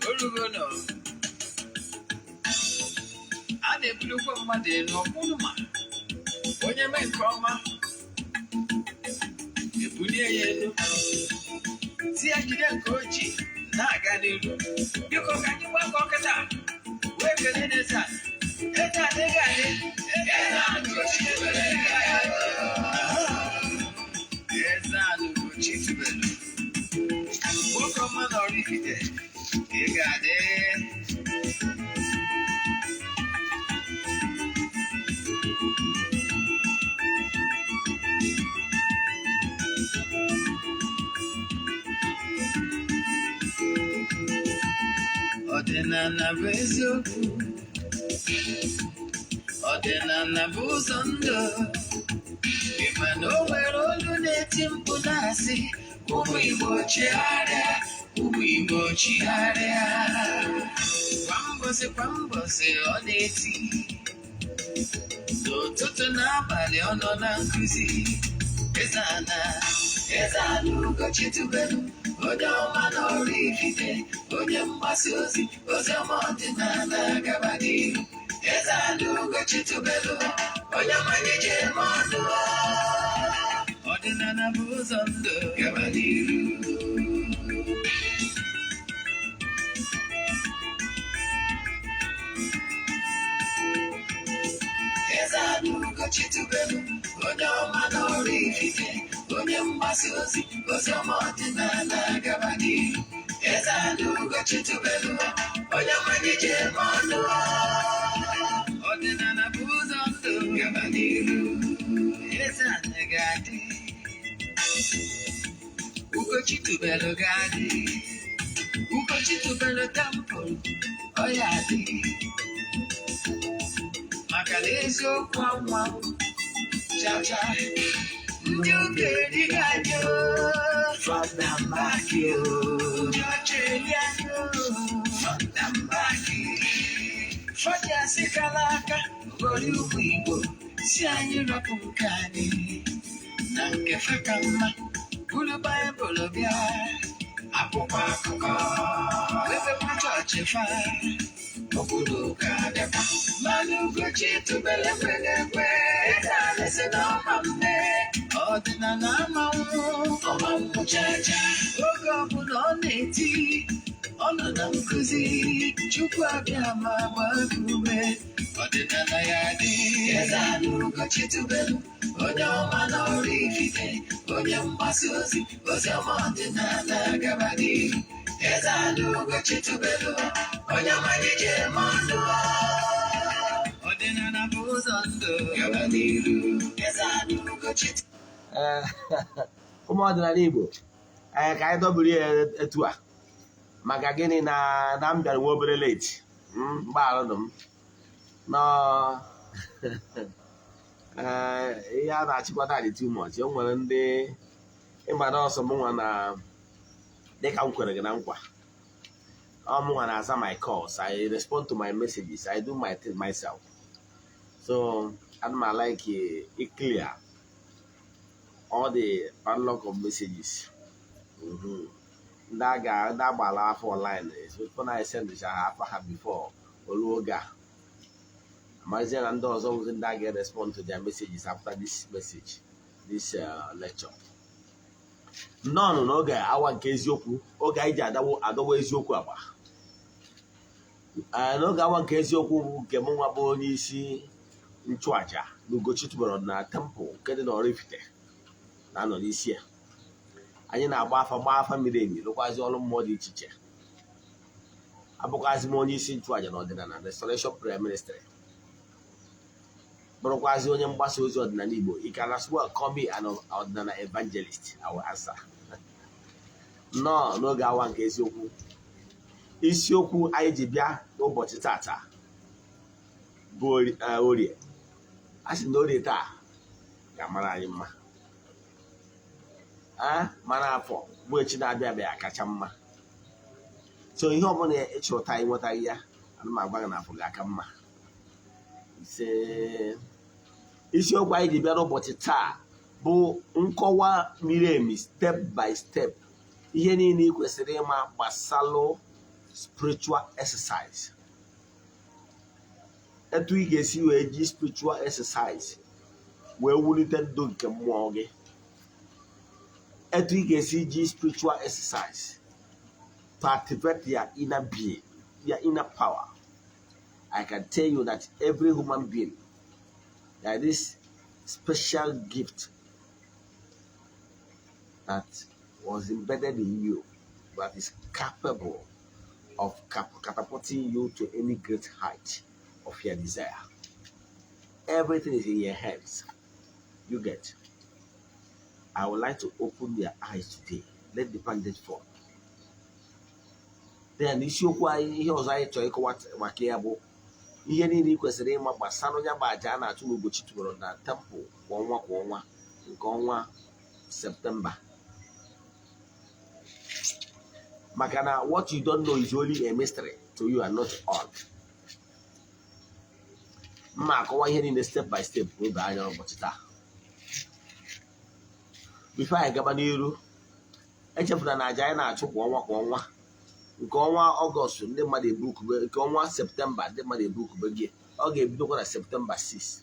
Orugono. Ade buluko made no kunuma. Onye me nkoma. Ebunye yenu. Si ajide Ugochi na aga n'iru. Biko ka anyị gbakọ kịta. Wee kele n'eze. Eze adịghị adị. Eze-Ana Ugochi tubelu. Eze-Ana Ugochi tubelu. Nwoke ọma na oraifite. Ị ga-adị. Ọdịnala bụ eziokwu. Ọdịnala bụ ụzọ ndụ. Ị ma na o nwere olu na-eti mkpu na-asị ụmụ Igbo chigharịa, ụmụ Igbo chigharịa. Kwa mbọsị ọ na-eti. N'ụtụtụ na abalị ọ nọ na nkụzi. Eze-Ana Ugochi tubelu. Onye ọma na oraifite, onye mgbasa ozi, oziọma ọdịnala gaba n'ihu. Eze-Ana Ugochi tubelu, onye ọmanye je eme ọnụ. Ọdịnala bụ ụzọ ndụ gaba n'ihu. Eze-Ana Ugochi tubelu, onye ọma na oraifite, onye mgbasa ozi, oziọma ọdịnala gaba n'ihu. Eze-Ana Ugochi tubelu, onye ọmanye je eme ọnụ. Ọdịnala bụ ụzọ ndụ gaba n'ihu. Eze-Ana ga-adị. Ugochi tubelu ga-adị. Ugochi tubelu tempụl, ọ ya adị. Maka na eziokwu anwa chacha. Ndị okenye ga-adị front and back. Ndị ọcha elianụ front and back. Fọdụ asị kala aka ghọrọ ụmụ Igbo si anyị rapụ nke anyị na nke fa ka mma. Buru Baịbụl bịa akwụkwọ akụkọ wepụ chọọchị fa obodo ụka bịakwa. Mana Ugochi tubelu ekweghị ekwe. Eze-Ana sị na ọma mme. Ọdịnala ama nwụ ọma nwụchacha. Oge ọbụla ọ na-eti ọ nọ na nkụzi. Chukwu abịa ma gbaa ume. Ọdịnala ya dị. Eze-Ana Ugochi tubelu, onye ọma na oraifite, onye mgbasa ozi, oziọma ọdịnala gaba n'ihu. Eze-Ana Ugochi tubelu, onye ọmanye je eme ọnụ. Ọdịnala bụ ụzọ ndụ gaba n'ihu. Eze-Ana Ugochi. Ụmụ ọdịnala Igbo, ka anyị dọbiri ya etu a maka gịnị na m bịara nwa obere leti. Mgbaalụ m nọ ihe a na-achịkwata dị too much. O nwere ndị ịma na ọsọ m nwa na dịka m kwere gị na nkwa. I'm gonna answer my calls. I respond to my messages. I do my thing myself. So I'm like it clear all the padlock of messages. That guy that bala for online is when I send this I have before Oluoga. Imagine and those always that get respond to their messages after this message, this lecture. No guy, I want eziokwu. Oge anyị ji adawa eziokwu agba. N'oge awa nke eziokwu bụ nke mụ nwa bụ onye isi nchụaja na Ugochi tubelu na tempụl nke dị na oraifite na-anọ n'isi ya. Anyị na-agba afa miri emi, rụkwazi ọrụ mmụọ dị iche iche. Abụkwazi m onye isi nchụaja na ọdịnala Restoration Prayer Ministry. Bụrụkwazi onye mgbasa ozi ọdịnala Igbo. You can as well call me an ọdịnala evangelist. I will answer. N'oge awa nke eziokwu. Isiokwu anyị ji bịa n'ụbọchị tata bụ orie. A sị na orie taa ga-amara anyị mma. Mana afọ bụ echi na-abịa abịa kacha mma. So ihe ọbụla ịchọta anyị nwetaghị ya, ana m agwa gị na afọ ga-aka mma. Isiokwu anyị ji bịa n'ụbọchị taa bụ nkọwa miri emi step by step ihe niile ị kwesịrị ịma gbasalụ spiritual exercise. Etu ị ga-esi wee ji spiritual exercise wee wulite ndụ nke mmụọ gị. Etu ị ga-esi ji spiritual exercise to activate your inner being, your inner power. I can tell you that every human being, there is this special gift that was embedded in you that is capable of catapulting you to any great height of your desire. Everything is in your hands. You get. I would like to open your eyes today. Let the bandage fall. Then isiokwu anyị ihe ọzọ anyị chọrọ ịkọwa maka ya bụ ihe niile ị kwesịrị ịma gbasara onye bụ aja a na-achụ n'Ugochi tubelu na temple kwa ọnwa nke ọnwa Septemba. Maka na what you don't know is only a mystery to you and not all. Mma akọwa ihe niile step by step n'oge anya ụbọchị taa. Before anyị gaba n'iru, echefuna na aja anyị na-achụ kwa ọnwa nke ọnwa Ọgọst ndị mmadụ ebukube, nke ọnwa Septemba ndị mmadụ ebukube gị. Ọ ga-ebidokwa na Septemba 6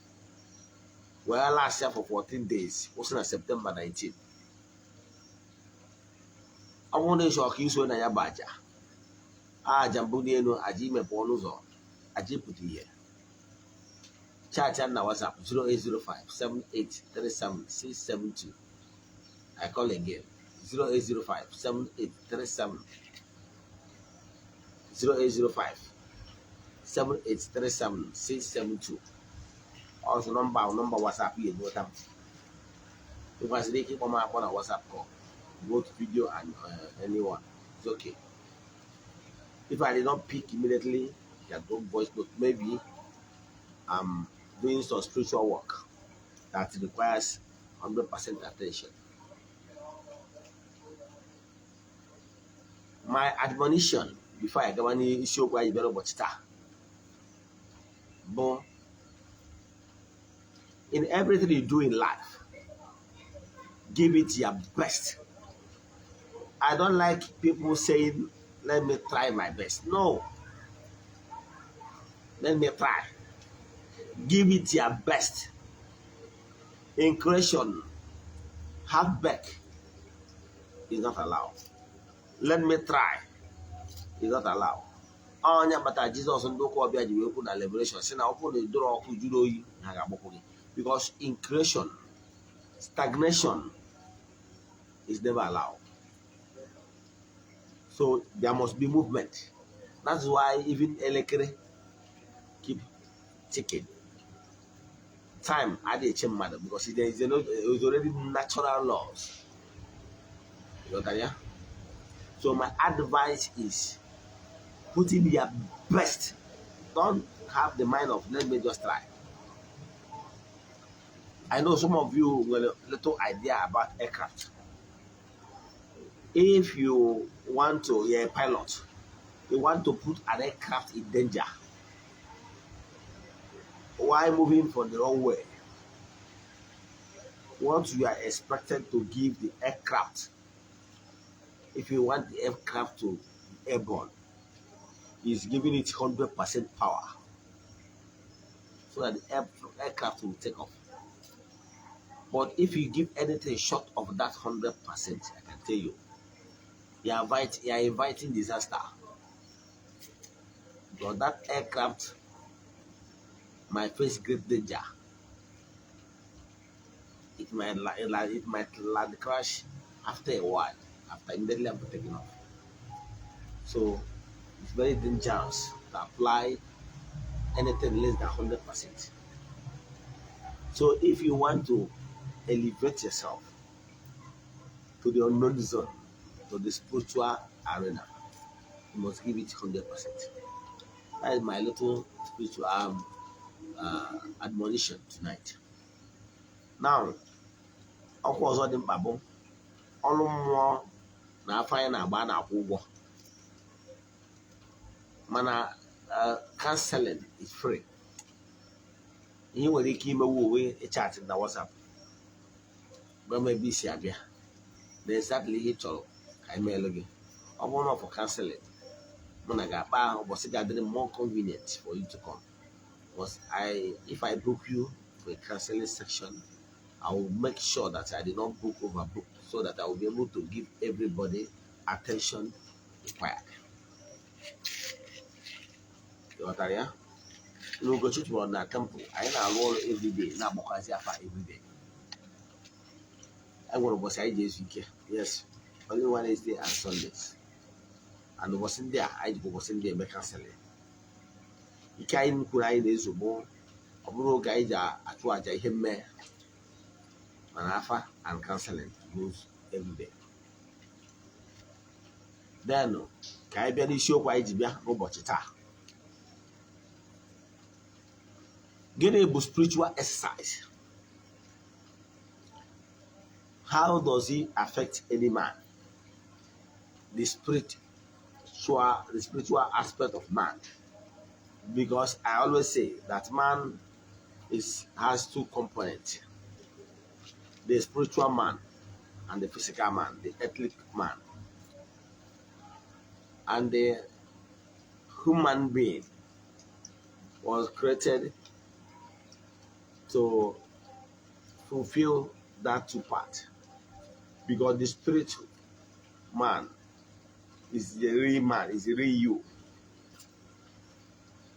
wee last ya for 14 days kwụsị na Septemba 19. Ọ bụrụ na ịchọ ka iso na ya bụ aja mbụ n'elu, aja imepe ọnụ ụzọ, aja ịpụta ihe. Chat na WhatsApp 08057837672. I call again 08057837672. Also number WhatsApp here, no time. You can say keep on my WhatsApp call, both video and anyone. It's okay. If I did not pick immediately, you can go voice note. Maybe I'm doing some spiritual work that requires 100% attention. My admonition before I go any issue where you better watch that. But in everything you do in life, give it your best. I don't like people saying, let me try my best. No. Let me try. Give it your best. In creation, half back is not allowed. Let me try is not allowed. Onya bata Jesus ndoko obia ji wee kwu na liberation say na opu na edoro oku juru oyi ha ga-agbapụ gị. Because in creation, stagnation is never allowed. So there must be movement. That's why even elekere keep ticking. Time at the chamber because there is already natural laws. You know that, so my advice is put in your best. Don't have the mind of let me just try. I know some of you will have a little idea about aircraft. If you want to, you're a pilot, you want to put an aircraft in danger while moving from the wrong way, what you are expected to give the aircraft, if you want the aircraft to be airborne, is giving it 100% power so that the aircraft will take off. But if you give anything short of that 100%, I can tell you, you are inviting disaster. Because that aircraft might face great danger. It might land crash after a while, after immediately after taking off. So it's very dangerous to apply anything less than 100%. So if you want to elevate yourself to the unknown zone, to the spiritual arena, you must give it 100%. That is my little spiritual admonition tonight. Now, of course, all the Bible, all more now fine about our ụgwọ. Mana counseling is free. You will keep away a chat in the WhatsApp. But maybe see again. Then exactly hit all I may look up for canceling. When I got back, was it more convenient for you to come? Was if I book you for a counseling section, I will make sure that I did not book overbook so that I will be able to give everybody attention required. You know what I mean? You go to one temple. I roll every day. Now, because every day. I want to say yes, only Wednesday and Sundays. And wasn't there, I wasn't there make counseling. You can't put in this more. A bro guy at what I hear me. Manafa and counseling goes every day. Then, can I be an issue why Jibia no botchita? Get a spiritual exercise. How does it affect any man? The spiritual aspect of man. Because I always say that man has two components: the spiritual man and the physical man, the earthly man. And the human being was created to fulfill that two parts. Because the spirit man is the real man, is the real you.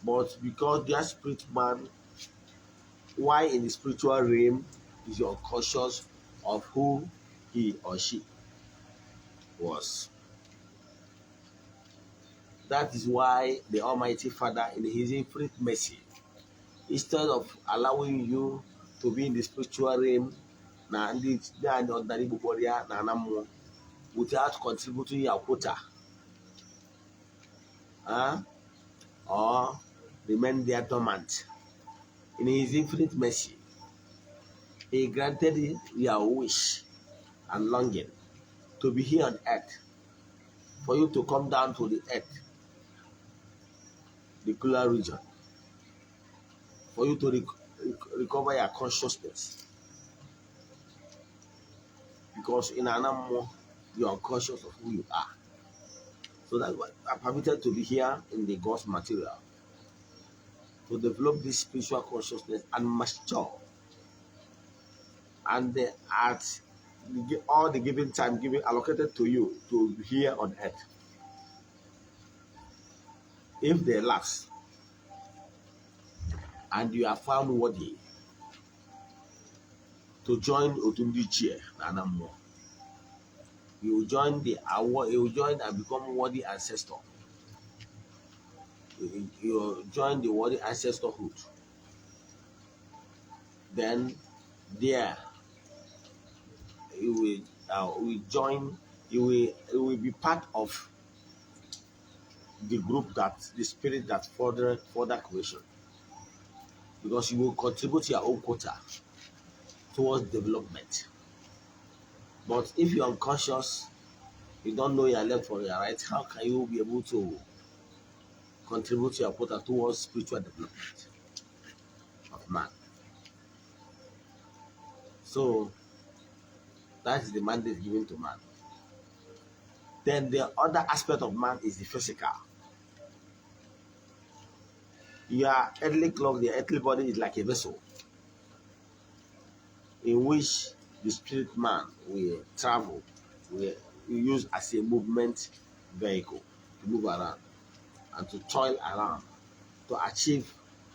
But because that spirit man, why in the spiritual realm is you're conscious of who he or she was. That is why the Almighty Father, in His infinite mercy, instead of allowing you to be in the spiritual realm, without contributing your quota, or remain there dormant, in His infinite mercy, He granted your wish and longing to be here on earth, for you to come down to the earth, the cooler region, for you to recover your consciousness. Because in an animal, you are conscious of who you are. So that's why I'm permitted to be here in the God's material, to develop this spiritual consciousness and mature. And at all the given time allocated to you to be here on earth, if they lapse and you are found worthy to join Otundichie Nanamo, you will join and become worthy ancestor. You will join the worthy ancestorhood. Then there you will join. You will be part of the group the spirit that further creation, because you will contribute your own quota towards development. But if you're unconscious, you don't know your left or your right, how can you be able to contribute your quota towards spiritual development of man? So that is the mandate given to man. Then the other aspect of man is the physical. Your earthly clock, the earthly body is like a vessel in which the spirit man will travel, will use as a movement vehicle to move around and to toil around to achieve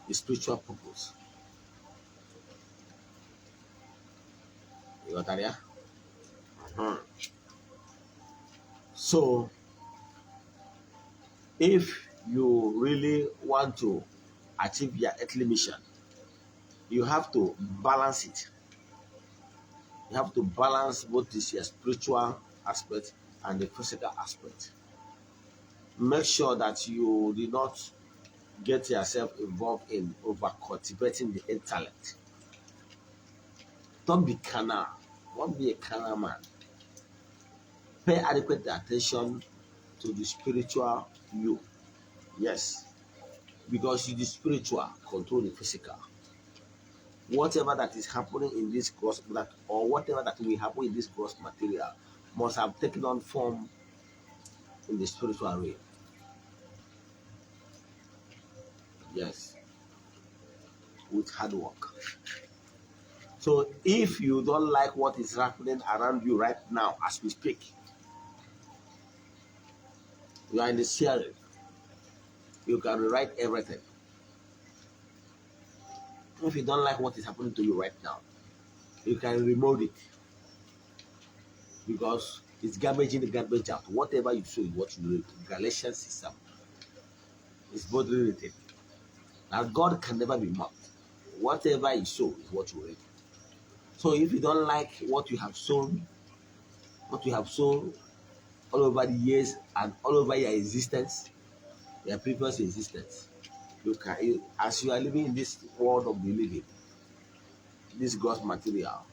the spiritual purpose. You got that, yeah? So, if you really want to achieve your earthly mission, you have to balance it. You have to balance both this your spiritual aspect and the physical aspect. Make sure that you do not get yourself involved in over cultivating the intellect. Don't be carnal. Don't be a carnal man. Pay adequate attention to the spiritual you. Yes. Because the spiritual control the physical. Whatever that is happening in this gross, or whatever that will happen in this gross material, must have taken on form in the spiritual realm. Yes, with hard work. So if you don't like what is happening around you right now as we speak, you are in the sharing. You can rewrite everything. If you don't like what is happening to you right now, you can remove it because it's garbage in, the garbage out. Whatever you sow is what you reap. Galatians 6 is boldly written. Now God can never be mocked. Whatever you sow is what you reap. So if you don't like what you have sown all over the years and all over your existence, your previous existence, as you are living in this world of the living, this gross material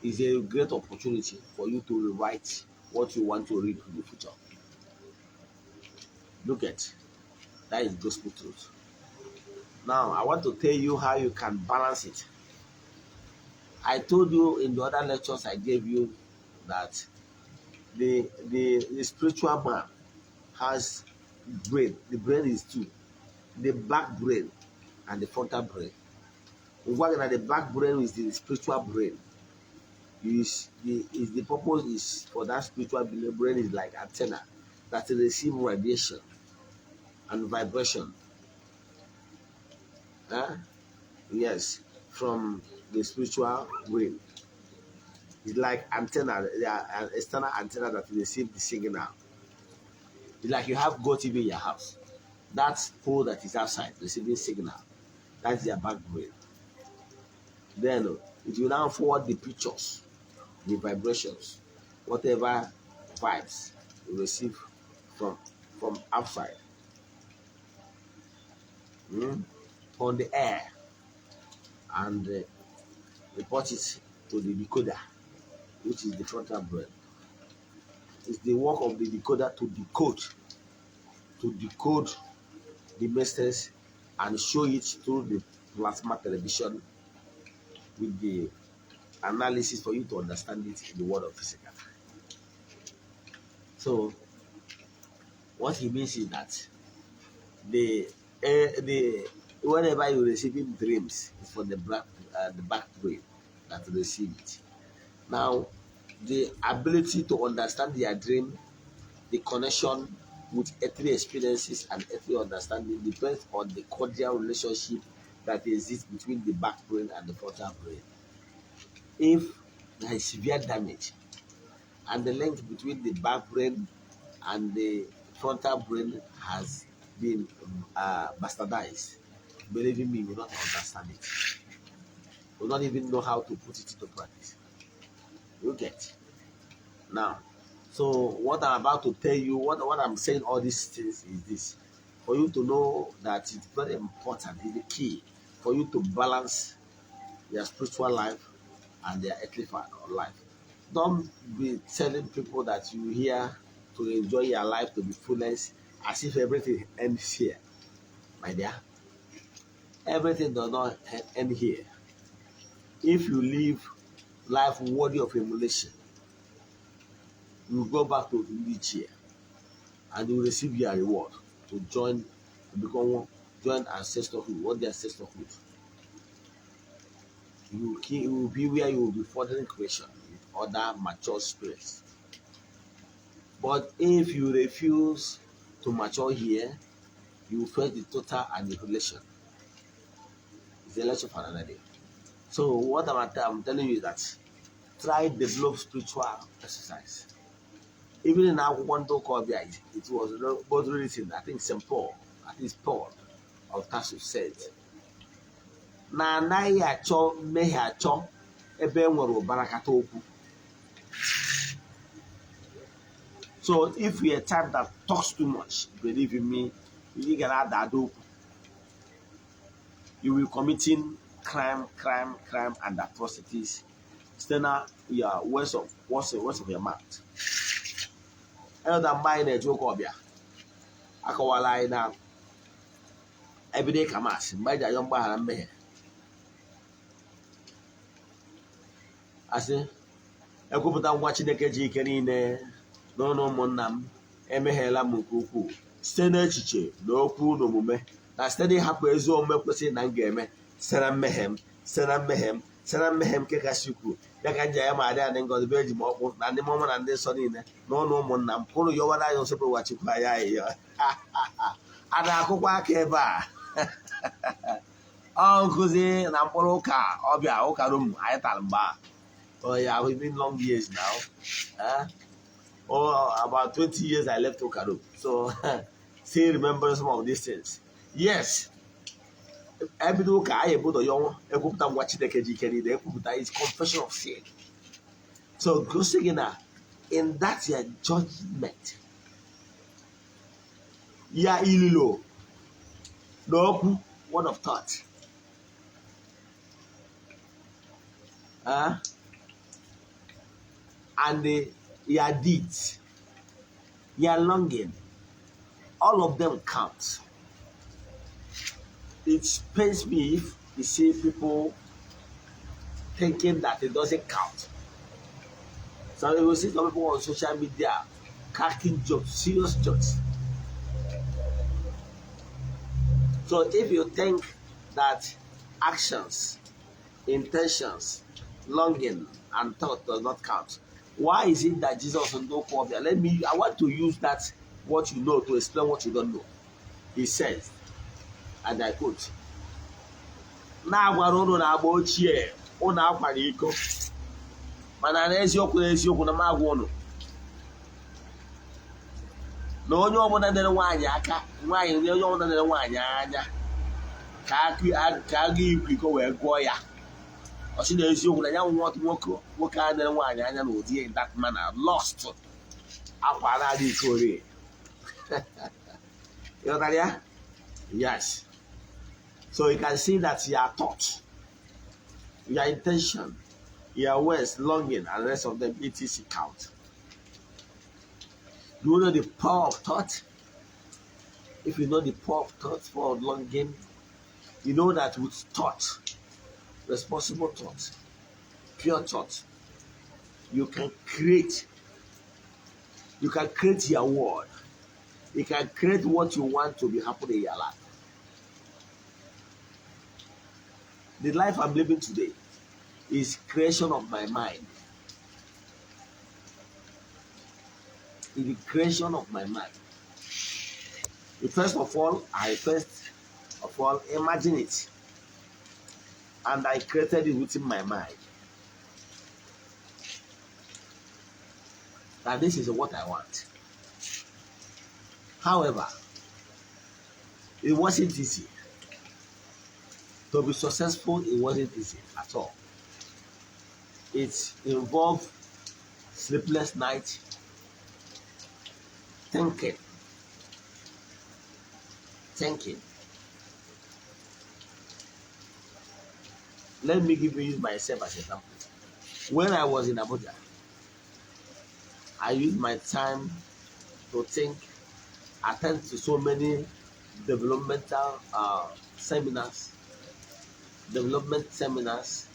is a great opportunity for you to rewrite what you want to reap in the future. Look at that is gospel truth. Now I want to tell you how you can balance it. I told you in the other lectures I gave you that the spiritual man has brain. The brain is two: the back brain and the frontal brain. The back brain is the spiritual brain. The purpose is for that spiritual brain is like antenna that receive radiation and vibration. Yes, from the spiritual brain. It's like antenna, an external antenna that receive the signal. It's like you have GoTV in your house. That pole that is outside receiving signal, that's their back brain. Then it will now forward the pictures, the vibrations, whatever vibes you receive from outside on the air and report it to the decoder, which is the frontal brain. It's the work of the decoder to decode the message and show it through the plasma television with the analysis for you to understand it in the world of physical. So what he means is that the whenever you're receiving dreams, it's for the back brain that receive it. Now, the ability to understand their dream, the connection with earthly experiences and earthly understanding depends on the cordial relationship that exists between the back brain and the frontal brain. If there is severe damage and the link between the back brain and the frontal brain has been bastardized, believe me, you will not understand it. You will not even know how to put it into practice. You get now. So what I'm about to tell you, what I'm saying all these things is this: for you to know that it's very important, it's the key for you to balance their spiritual life and their earthly life. Don't be telling people that you here to enjoy your life to the fullest as if everything ends here. My dear, everything does not end here. If you live life worthy of emulation, you will go back to each here and you will receive your reward to join ancestorhood. What the ancestorhood? You will be where you will be furthering creation with other mature spirits. But if you refuse to mature here, you will face the total annihilation. It's a lecture for another day. So what I'm telling you is that try develop spiritual exercise. Even in our one called it was both written, I think St. Paul, at least Paul of Tarsus said, na anaghị achọ mmehie achọ ebe nwere ụbarakata okwu. So if you're a type that talks too much, believe in me, you get out that okwu. You will be committing crime, and atrocities. Still your words of your mouth. Elder mine na joke obia. Akọwala anyị na everyday kamas mgbe ji ayọ mgbaghara mmehie. Asị ekwupụta ngwa Chineke ji ike niile n'ọnụ ụmụnna m emeghela m nke ukwuu site n'echiche na okwu na omume na site n'ịhapụ ezi omume kwesịrị na m ga-eme site na mmehie m site na mmehie m nke kasị ukwuu ya ka nji ya ma adị adị ngọzi bụ eji m ọkpụ na ndị mụmụ na ndị nsọ niile na ụlọ ụmụnna m pụrụ yọwara anyị nsọpụrụ ụwa Chukwu anyị ahịhịa a na-akụkwa aka ebe a ọ nkụzi na mkpụrụ ụka ọbịa ụka rum anyị tara mgbe a oh yeah, we've been long years now about 20 years I left Okarum, so still remember some of these things. Yes, ebido ụka anyị ebudo ya ekwupụta ngwa Chineke ji ike niile ekwupụta is confession of sin. So gosi gị na in that your judgment ya ililo n'okwu word of thought and your deeds, your longing, all of them count. It pains me if you see people thinking that it doesn't count. So you will see some people on social media cracking jokes, serious jokes. So if you think that actions, intentions, longing, and thought does not count, why is it that Jesus on no call there? I want to use that what you know to explain what you don't know. He says, and I quote, na agwara unu na agba ochie unu akwara iko mana n'eziokwu na magwa unu na onye ọbụla dere nwaanyị aka nwaanyị onye ọbụla dere nwaanyị anya ka aga ikwu iko wee gụọ ya ọsị na eziokwu na ya nwoke a dere nwaanyị anya na ụdị in that manner lost akwara aga ikori. You know that? Yes. So you can see that your thought, your intention, your words, longing, and the rest of them, etc. count. Do you know the power of thought? If you know the power of thought for longing, you know that with thought, responsible thought, pure thought, you can create your world. You can create what you want to be happening in your life. The life I'm living today is creation of my mind. It's the creation of my mind. First of all, imagine it. And I created it within my mind. And this is what I want. However, it wasn't easy. To be successful, it wasn't easy at all. It involved sleepless nights, thinking. Let me use myself as an example. When I was in Abuja, I used my time to think, attend to so many developmental development seminars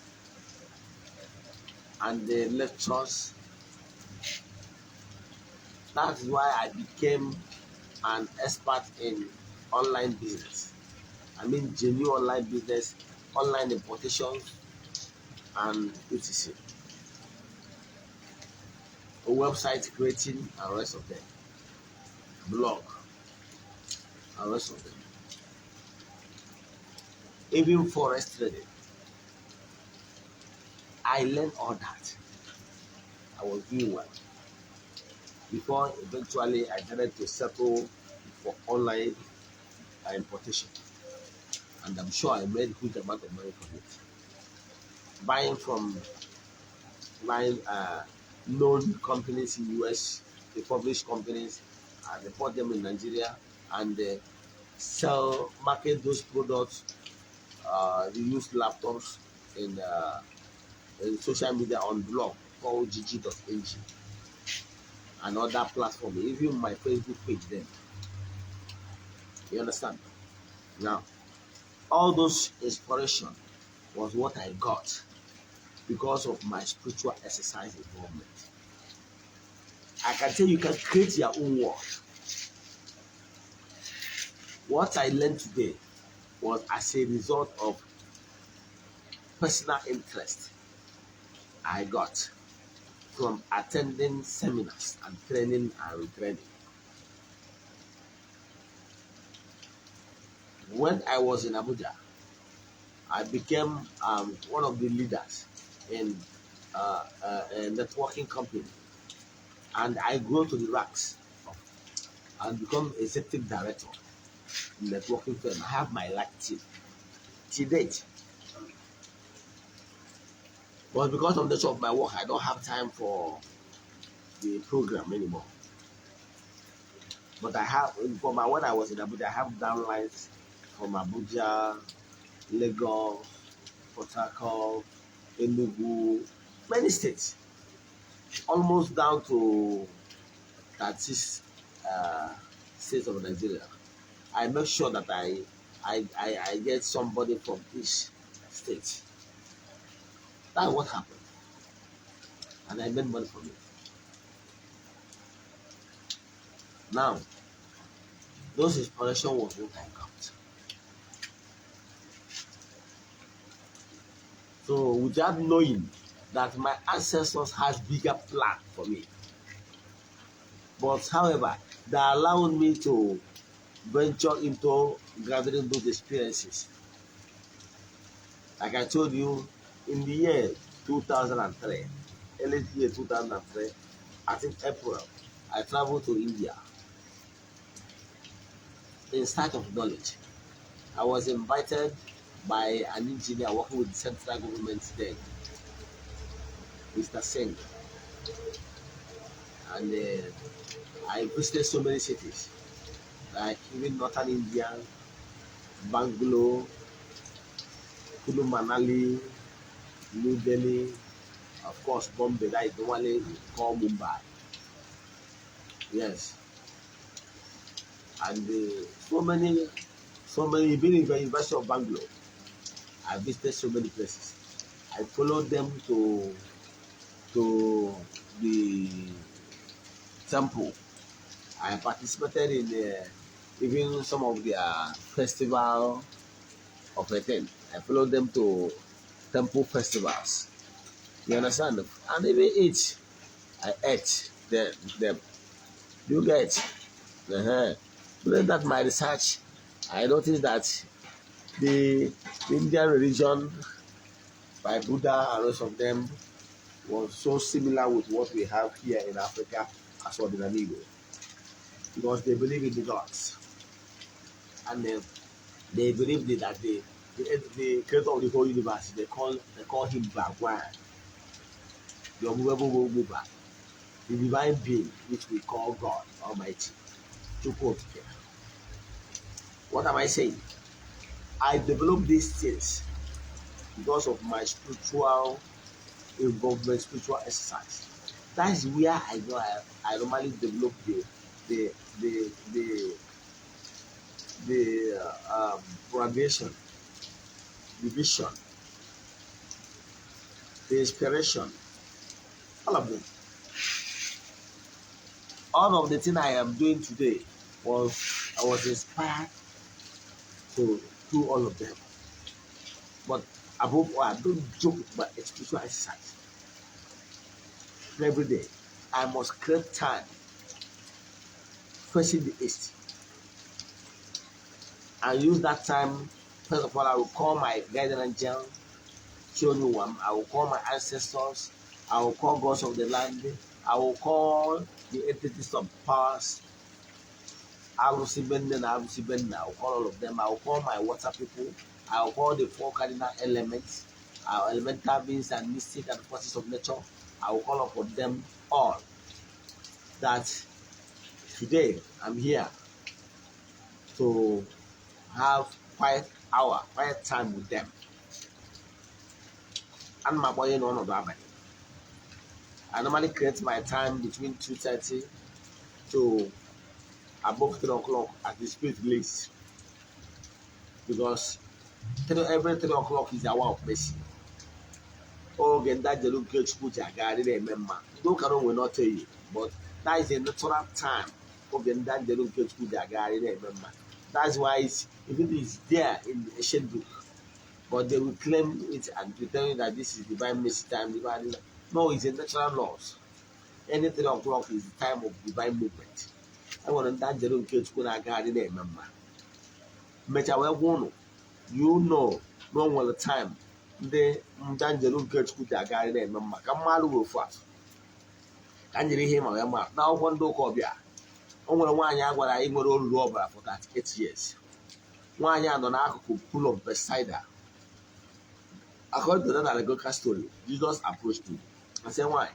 and the lectures. That's why I became an expert in online business. I mean genuine online business, online importations, and etc. A website creating and rest of them. Blog and rest of them. Even forex trading. I learned all that. I was doing well. Before eventually I started to settle for online importation. And I'm sure I made a huge amount of money from it. Buying from known companies in US, the published companies, and import them in Nigeria, and market those products, the used laptops in social media on blog called gg.ng and other platforms, even my Facebook page then. You understand? Now, all those inspiration was what I got because of my spiritual exercise involvement. I can tell you can create your own world. What I learned today was as a result of personal interest I got from attending seminars and training and retraining. When I was in Abuja, I became one of the leaders in a networking company, and I grew to the ranks and become executive director in networking firm. I have my life team to date, but because of the nature of my work, I don't have time for the program anymore. But I have, when I was in Abuja, I have downlines from Abuja, Lagos, Port Harcourt, Enugu, many states, almost down to 36 states of Nigeria. I make sure that I get somebody from each state. That's what happened. And I made money from it. Now, those inspiration was what I got. So without knowing that my ancestors has bigger plan for me. But however, they allowed me to venture into gathering those experiences. Like I told you, in the year 2003, early year 2003, I think April, I traveled to India in search of knowledge. I was invited by an engineer working with the central government then, Mr. Singh. And I visited so many cities, like even northern India, Bangalore, Kulu Manali, New Delhi, of course Bombay, that is normally called Mumbai. Yes. And so many, even in the University of Bangalore, I visited so many places. I followed them to the temple. I participated in even some of their festival of a thing. I followed them to temple festivals. You understand? And even eat, I ate them. You get? During that my research, I noticed that the Indian religion by Buddha and rest of them was so similar with what we have here in Africa as ordinary people, because they believe in the gods, and they believe that the creator of the whole universe, they call him Bhagwan, the unmovable mover, the divine being which we call God Almighty. To quote here. What am I saying? I developed these things because of my spiritual involvement, spiritual exercise. That is where I know I normally develop the progression, the vision, the inspiration, all of them. All of the thing I am doing today I was inspired to do all of them. But above all, I don't joke about spiritual exercise. Every day, I must create time facing the east. And use that time. First of all, I will call my guardian angel, Chionuwam. I will call my ancestors. I will call gods of the land. I will call the entities of powers. I will call all of them. I will call my water people. I will call the 4 cardinal elements, our elemental beings and mystic and forces of nature. I will call upon them all. That today I'm here to have quiet time with them. And my boy in one of the I normally create my time between 2:30 to above 3 o'clock at the spirit place, because every 3 o'clock is the hour of mercy. Oh, again, that the look good I got it, remember. No canon will not tell you, but That is a natural time of the Ndanjelu Nkechukwu Jagari. Remember, that's why if it is there in the ancient book, but they will claim it and pretend you that this is divine message time. Divine, no, it's a natural laws. Any 3 o'clock is the time of divine movement. I want Ndanjelu Nkechukwu Jagari. Remember, you know, no one time. The Ndanjelu Nkechukwu Jagari. Remember, come on, go fast. Can you hear him? Now, one do cobia. O nwere nwaanyị a gwara anyị nwere olulu ọbara for 38 years. Nwaanyị a nọ n'akụkụ pool of Bethesda. According to that allegorical story, Jesus approached him and said, "Why?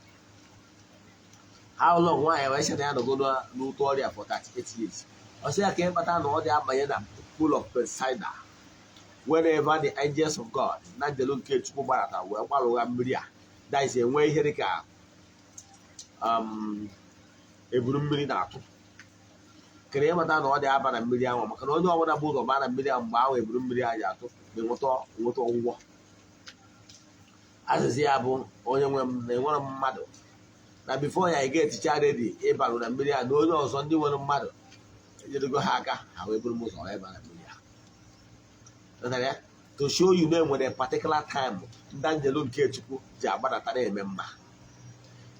How long? Why? Why should I not go to Nutoria for 38 years?" I said, "I can't but I know they are by the pool of Bethesda. Whenever the angels of God, not the look at Chubarata, were Maria, that is a way here. A broom kere mata na ọ dị aba na mmiri ahụ maka na onye ọbụla bụ ụzọ baa na mmiri ahụ mgbe ahụ eburu mmiri ahụ ji atụ nweta ọgwụgwọ azịza ya bụ onye nwe m na-enwere mmadụ na bifo ya ị ga-eticha redi ịbalụ na mmiri ahụ na onye ọzọ ndị nwere mmadụ ejirigo ha aka ha wee buru m ụzọ ịba na mmiri ahụ to show you na enwere particular time Ndanjelu Nkechukwu ji agbadata na-eme mma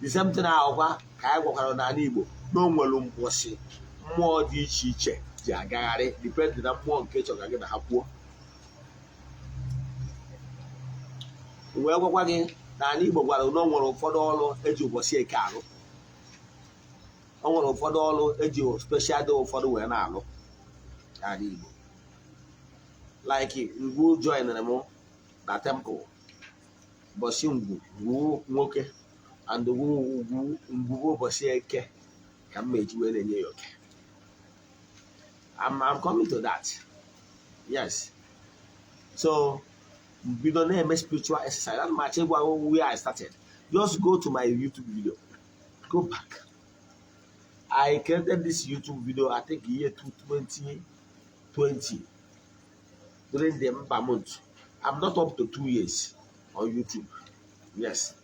the same thing ahụkwa ka anyị gwakwara n'ala Igbo na o nwere mgbọsị mmụọ dị iche iche ji agagharị depending na mmụọ nke chọga gị na ha kwuo wee gwakwa gị na ala Igbo gwara na o nwere ụfọdụ ọrụ eji ụbọchị eke alụ o nwere ụfọdụ ọrụ eji special day ụfọdụ wee na-alụ n'ala Igbo like ngwu joinere m na temple ụbọchị ngwu nwoke and ngwu ụbọchị eke ka m meji wee na-enye ya oke. I'm coming to that. Yes. So, we don't have a spiritual exercise. That's much where I started. Just go to my YouTube video. Go back. I created this YouTube video, I think, year 2020. During the month. I'm not up to 2 years on YouTube. Yes.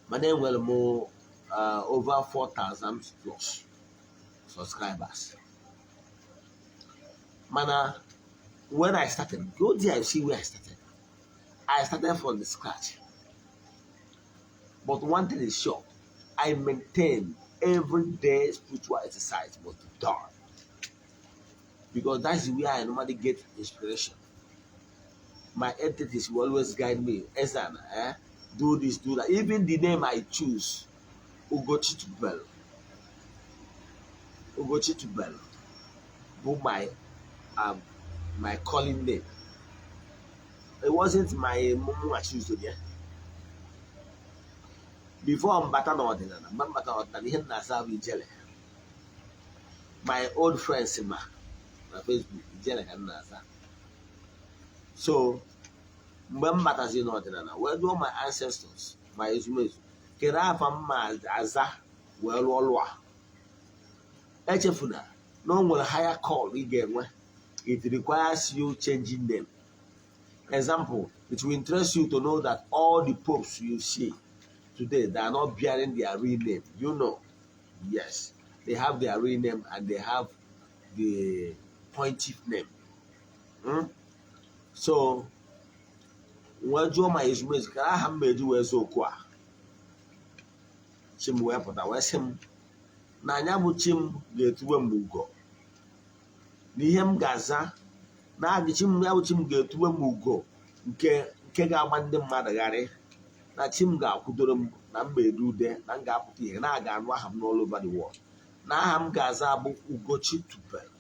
My name will more over 4,000 plus subscribers. Mana, when I started, go there and see where I started. I started from the scratch. But one thing is sure, I maintain every day spiritual exercise must be done. Because that's where I normally get inspiration. My entities will always guide me. EZE-ANA, do this, do that. Even the name I choose, Ugochi tubelu. Ugochi tubelu, who my calling name. It wasn't my mom I choose to get. Before I'm better than ordinary, I'm better than him Nazawi Jelly. My old friends in my Facebook, Jelly and Naza. So, when matters in ordinary, where do my ancestors, my Ismail, can I have a Aza, well, Echefuna, no one will higher call again. It requires you changing them. Example, it will interest you to know that all the popes you see today, they are not bearing their real name. You know, yes, they have their real name and they have the pontiff name. So, what you my is can I have made you so qua? Chimwe put away him. Na anya bụ chim ga-etuwe m ugo n'ihe m ga-aza na chim ya bụ chim ga-etuwe m ugo nke ga-agba ndị mmadụ gharị na chim ga-akwụdoro m na mba edu ude na m ga-apụta ihe na-aga anụ aha m all over the world na aha m ga-aza bụ Ugochi tubelu.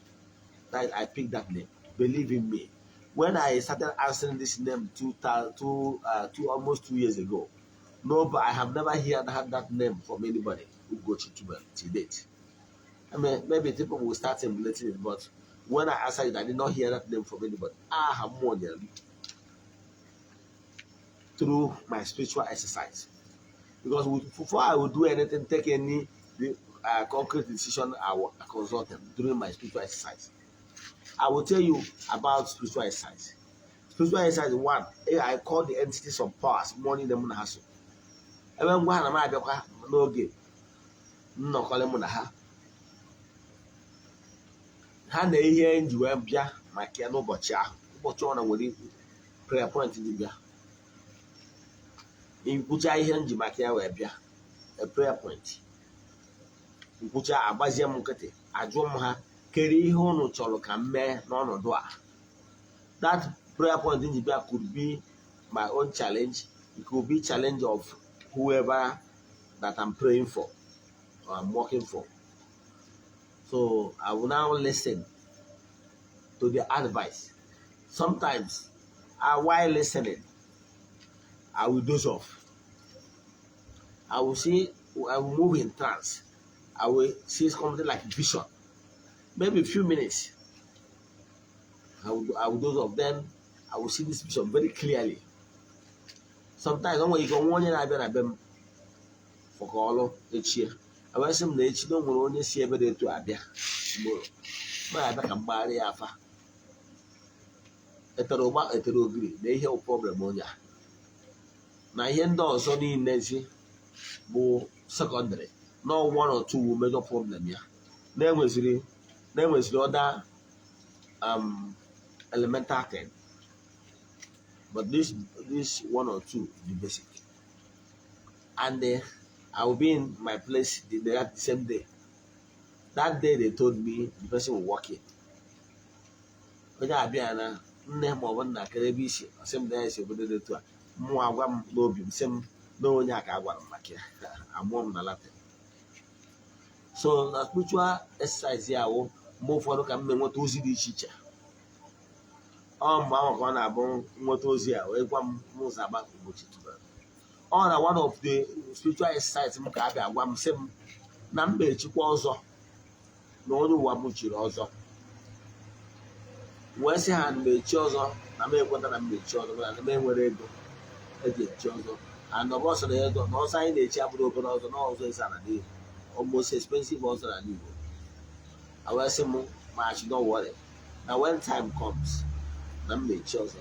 I picked that name. Believe in me, when I started answering this name almost 2 years ago, no, but I have never had that name from anybody. Ugochi tubelu to date. I mean, maybe people will start emulating it, but when I answered it, I did not hear that name from anybody. I have more than through my spiritual exercise. Because before I would do anything, take any concrete decision, I will consult them during my spiritual exercise. I will tell you about spiritual exercise. Spiritual exercise, one, I call the entities of powers, morning, the moon hustle. And when one of my n'oge nnọkọrọ mụ na ha na ihe nji wee bịa maka ya n'ụbọchị ahụ ụbọchị ọ na nwere prayer point dị bịa nkwụcha ihe nji maka ya wee bịa prayer point nkwụcha agbazie m nkịtị ajụọ m ha kere ihe unu chọrọ ka m mee n'ọnọdụ a. That prayer point nji bịa could be my own challenge. It could be challenge of whoever that I'm praying for or I'm working for. So I will now listen to the advice. Sometimes while listening, I will doze off. I will move in trance. I will see something like vision. Maybe a few minutes. I will doze off. Then I will see this vision very clearly. Sometimes when you go one year, I've been for all each year. I was some nature don't want to see every day to Abia. But I can buy Afa. Agree. They have problem on ya. Now, here does only Nancy, bo secondary. No one or two major problem here. Then was the other elemental thing. But this one or two the basic. And I will be in my place the same day. That day they told me the person will walk in. When I be an name of one academic, same day as you put it to more no same no yaka one makia. I'm warm na latte. So the spiritual exercise here will move for the coming what to see the teacher. Mama one abon what was here, one moves about Ugochi to them. On one of the spiritual exercise, Mukabe, one same number chikwazo. No one much also. Where's your hand made chosen? I may want to make chosen, and the men were able to chosen. And the boss of the other, no sign the chapel open also, no also is an almost expensive also than you. I was some much, don't worry. Now, when time comes, I'm made chosen.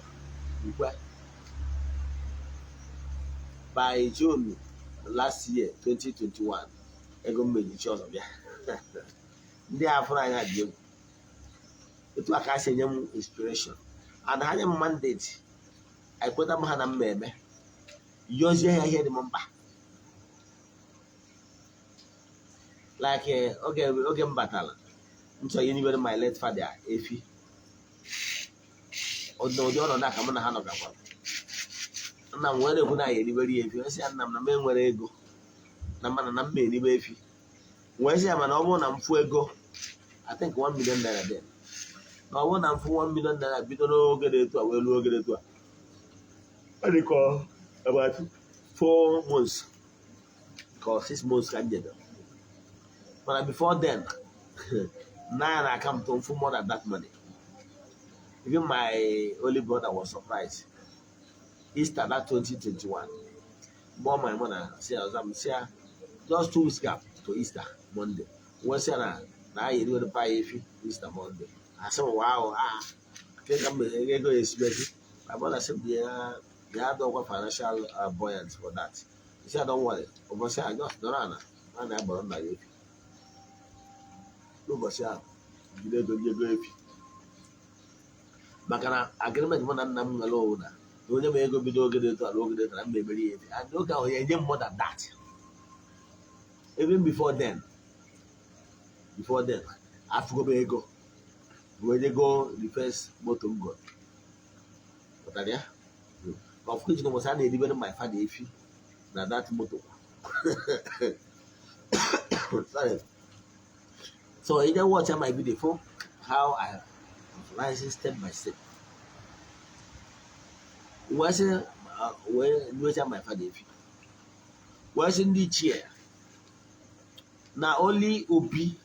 By June last year, 2021, I got made chosen. Therefore, I had you. It was a young inspiration. And I had a mandate. I put up my hand maybe. Yours here, I hear the mamba. Like, okay, battle. So, you know, my late father, Efi. Although you're not coming to hand of that one. And I'm wondering when I anybody, if you say I'm the man where I go. Naman and I'm many baby. Where's I'm an almost I'm fuego. I think $1 million then. Now, one and for $1 million, we don't know get it to a well get it to. What do you call about 4 months? Because 6 months can get them. But before then, now I come to for more than that money. Even my only brother was surprised. Easter that 2021. More my mother say I'm saying just 2 weeks gap to Easter Monday. What's now you do the pay Easter Monday. I said, wow, I think I'm going to expect. My brother said, yeah, they have no financial buoyancy for that. He said, don't worry. But say, I just don't know. And I bought my baby. No, but you don't go if Macana agreement one and I'm alone. You never go be doing it to a local and baby. And look how you more than that. Even before then, I forgot where go. Where they go, the first bottom God. What are they? Of course, you know, was I even my father if you now that motto. Sorry. So, you don't watch my video for how I rising step by step. Was it where my father if you was in the chair? Now, only Obi,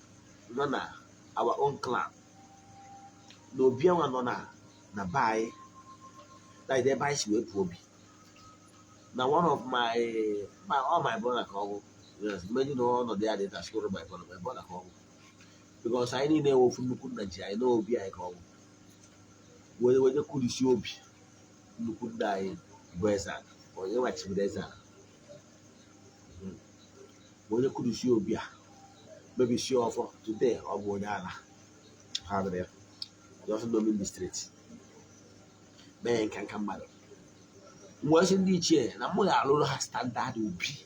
Nona, our own clan. No beer one na buy like they buy she will be. Now one of all my brother call yes, imagine all of the other that scored by one of my brother call because I need no from Nukundaji, I know be I call when you could see Obi you could die Beza or you watch Beza when you could see Obi maybe sure for today or Ogbuefi have there. You also know me in the street. Men can come back. Was in the chair, and I'm going to have standard will be.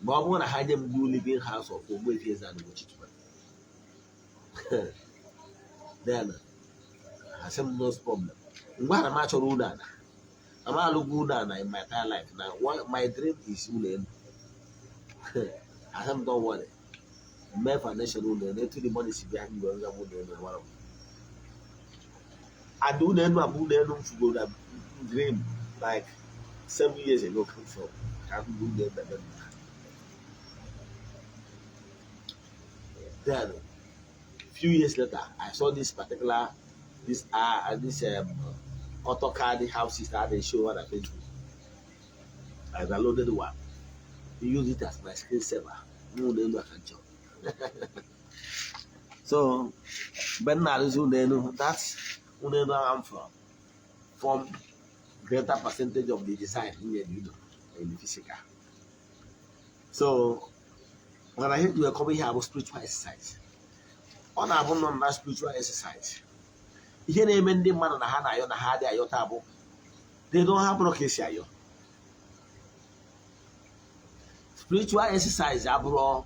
But I want to have them do living house of Ogbuefi EZE-ANA Ugochi. Then I have no problem. What am I to do that? I'm not looking good in my entire life. Now, what my dream is Ulen. I haven't done one. My financial Ulen, to the money is behind you. I do know that dream like 7 years ago. Come from. I can't do that better. Then, a few years later, I saw this particular this AutoCAD houses that they show on Facebook. I downloaded one. Use it as my screensaver. No, I can jump. So, but now that's where I'm from greater percentage of the design in the physical. So, when I heard you were coming here about spiritual exercise, on that spiritual exercise, here they men man on the hand, na table. They don't have broadcast. Spiritual exercise, abro,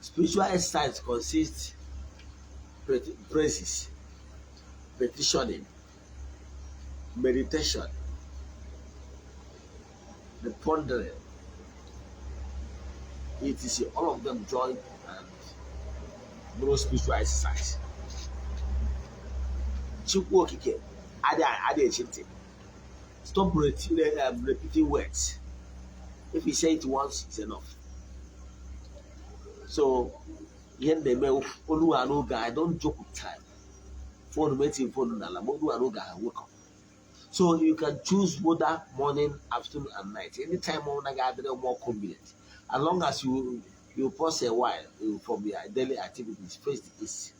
spiritual exercise consists praises, petitioning, meditation, the pondering. It is all of them joined and no spiritual exercise. Stop repeating words. If you say it once, it's enough. So, I don't joke with time. Phone meeting, phone wake up. So you can choose whether morning, afternoon, and night. Anytime more convenient. As long as you pause a while from your daily activities, face the east.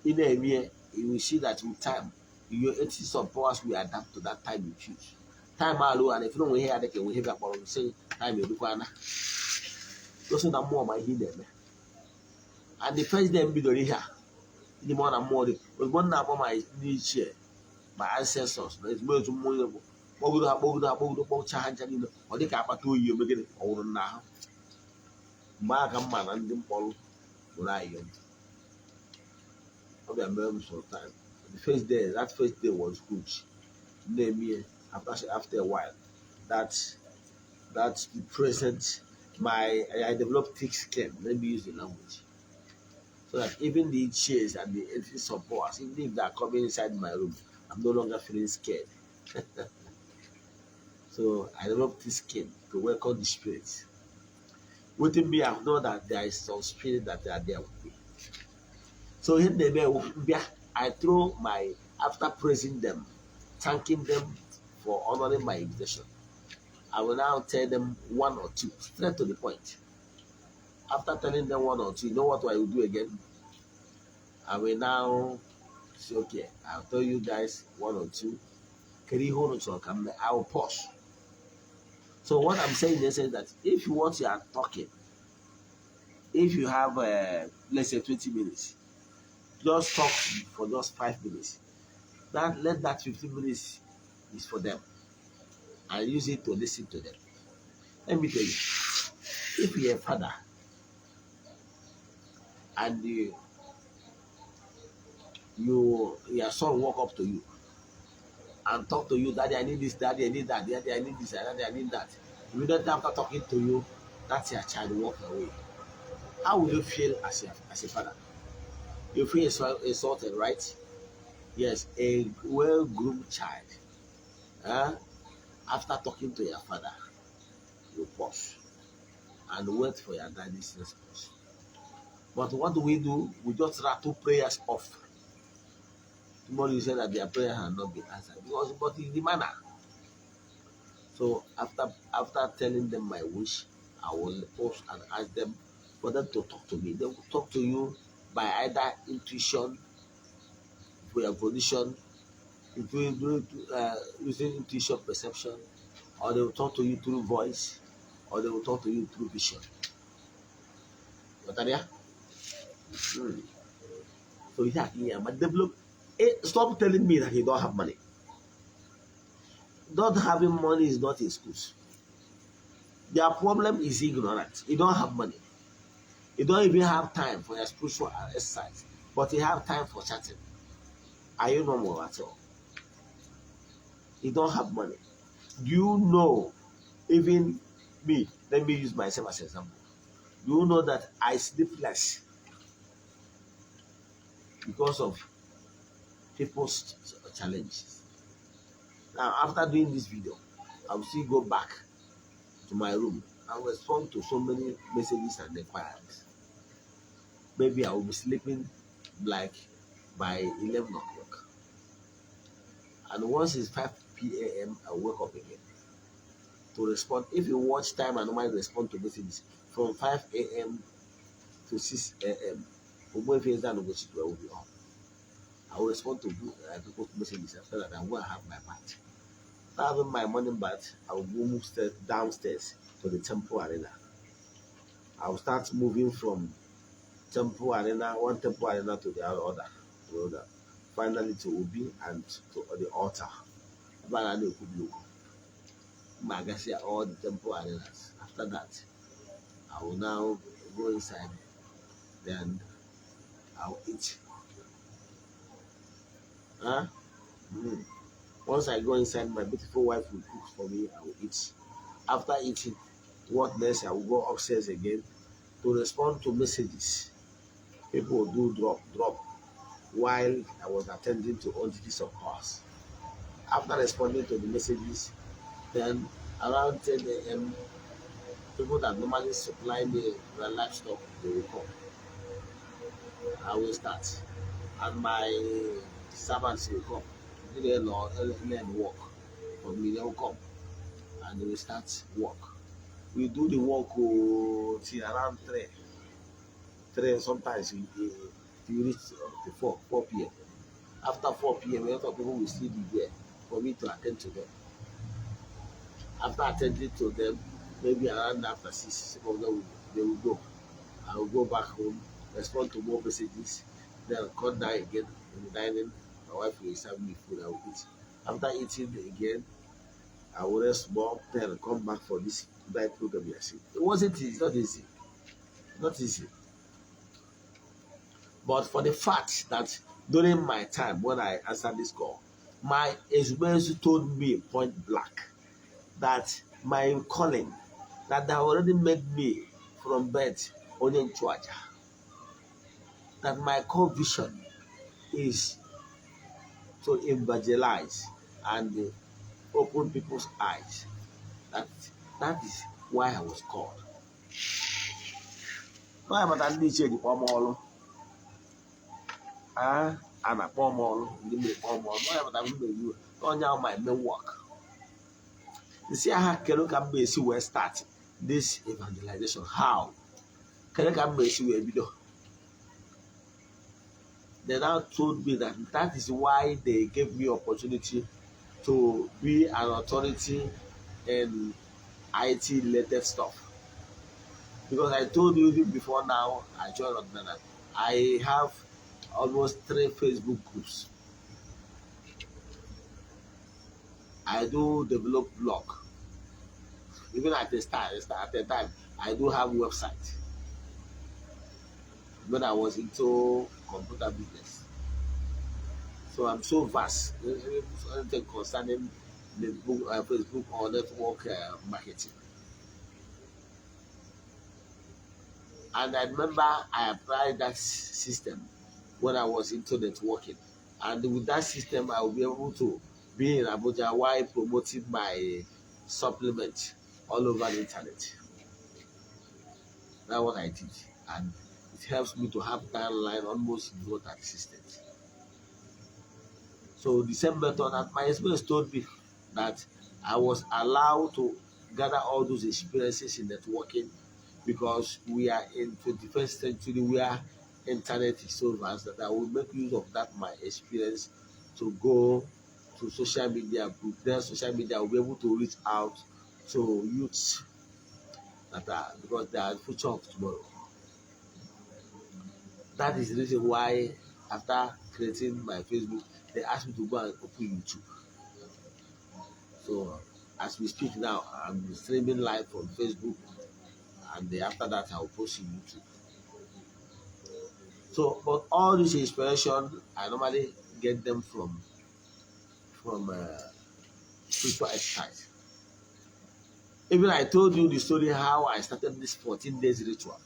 In a year, you will see that with time, your 80 some powers will adapt to that time you choose. Time alone, and if you don't hear that, we hear about say time you do. Those are more my hidden. And the first day be here. The more and more, but one now my share, my ancestors, there's more to more. Or the capital you make it all now. Mark a man and them all when I am. Of some time. The first day, that first day was good. Name me after a while. That's the present. I developed thick skin. Let me use the language. So that even the chairs and the entry supports, even if they are coming inside my room, I'm no longer feeling scared. So I developed this skin to welcome the spirits. Within me, I know that there is some spirit that they are there with me. So in the I throw my, after praising them, thanking them for honoring my invitation, I will now tell them one or two, straight to the point. After telling them one or two, you know what I will do again? I will now say, okay, I'll tell you guys one or two. I will pause. So what I'm saying is that if you want to talking, if you have, let's say 20 minutes, just talk for just 5 minutes. Let that 15 minutes is for them. I use it to listen to them. Let me tell you, if you're a father and your son walk up to you and talk to you, Daddy, I need this, Daddy, I need that, Daddy, I need this, Daddy, I need that. Immediately after talking to you, that's your child walk away. How will you feel as a father? You feel insulted, right? Yes, a well-groomed child. After talking to your father, you pause and wait for your daddy's response. But what do? We just rattle prayers off. Tomorrow you say that their prayer has not been answered because but it's the manner. So after telling them my wish, I will pause and ask them for them to talk to me. They will talk to you by either intuition, for your position, using intuition perception, or they will talk to you through voice, or they will talk to you through vision. What are they? So yeah, but develop. Stop telling me that you don't have money. Not having money is not excuse. Their problem is ignorance. You don't have money. You don't even have time for your spiritual exercise, but you have time for chatting. Are you normal at all? You don't have money. You know, even me, let me use myself as an example. You know that I sleep less because of people's challenges. Now, after doing this video, I will still go back to my room and respond to so many messages and inquiries. Maybe I will be sleeping like by 11 o'clock. And once it's 5 p.m., I wake up again to respond. If you watch time, I normally respond to messages from 5 a.m. to 6 a.m. Ogbuefi EZE-ANA Ugochi will be on. I will respond to people's messages after that. I'm going to have my bath. After having my morning bath, I will go move downstairs to the temple arena. I will start moving from temple arena, one temple arena to the other. Finally to Obi and to the altar. All the temple arenas. After that, I will now go inside. Then I'll eat. Huh? Once I go inside, my beautiful wife will cook for me. I will eat. After eating, what next? I will go upstairs again to respond to messages. People do drop while I was attending to entities of course. After responding to the messages, then around 10 a.m., people that normally supply me the livestock, they will come. I will start. And my servants will come. They learn work from me, they will come. And they will start work. We do the work till around 3. 3, sometimes we reach to 4 p.m. After 4 p.m., a lot of people will still be there for me to attend to them. After attending to them, maybe around after 6, some of them they will go. I will go back home, respond to more messages, then I'll come down again in the dining. My wife will serve me food, I will eat. After eating again, I will rest more, then I'll come back for this night program you see. It wasn't easy, it's not easy. Not easy. But for the fact that during my time when I answered this call, my experience told me point blank that my calling, that they already made me from birth only in Chuaja. That my core vision is to evangelize and open people's eyes. That is why I was called. No, I'm not teaching the Pomolo. I'm a Pomolo, the Pomolo. No, I'm not you. Don't know my main work. You see, I had Keroka Base where start this evangelization. How? Keroka Base where we do. They now told me that that is why they gave me opportunity to be an authority in IT related stuff. Because I told you before now, I joined that I have almost 3 Facebook groups. I do develop blog. Even at the time, I do have website. When I was into computer business. So I'm so vast. Anything concerning the Facebook or network marketing. And I remember I applied that system when I was into networking. And with that system, I will be able to be in Abuja while promoting my supplement all over the internet. That's what I teach. And it helps me to have that line almost in what assistant. So the same method that my experience told me that I was allowed to gather all those experiences in networking because we are in 21st century where internet is so vast that I will make use of that my experience to go to social media. Then social media will be able to reach out to youths that are, because they are the future of tomorrow. That is the reason why after creating my Facebook, they asked me to go and open YouTube. So as we speak now, I'm streaming live from Facebook, and then after that I'll post on YouTube. So, but all this inspiration, I normally get them from spiritual exercise. Even I told you the story how I started this 14 days ritual.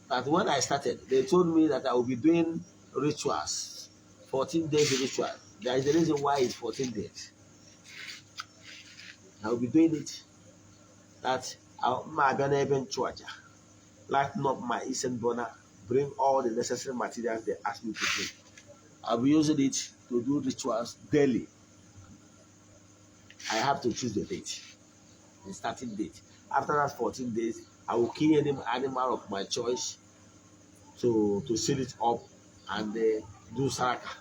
That when I started, they told me that I will be doing rituals, 14 days ritual. There is a reason why it's 14 days. I will be doing it. That my even church, lighten up my incense burner, bring all the necessary materials they asked me to bring. I'll be using it to do rituals daily. I have to choose the date, the starting date. After that 14 days, I will kill any animal of my choice to seal it up and do saraka.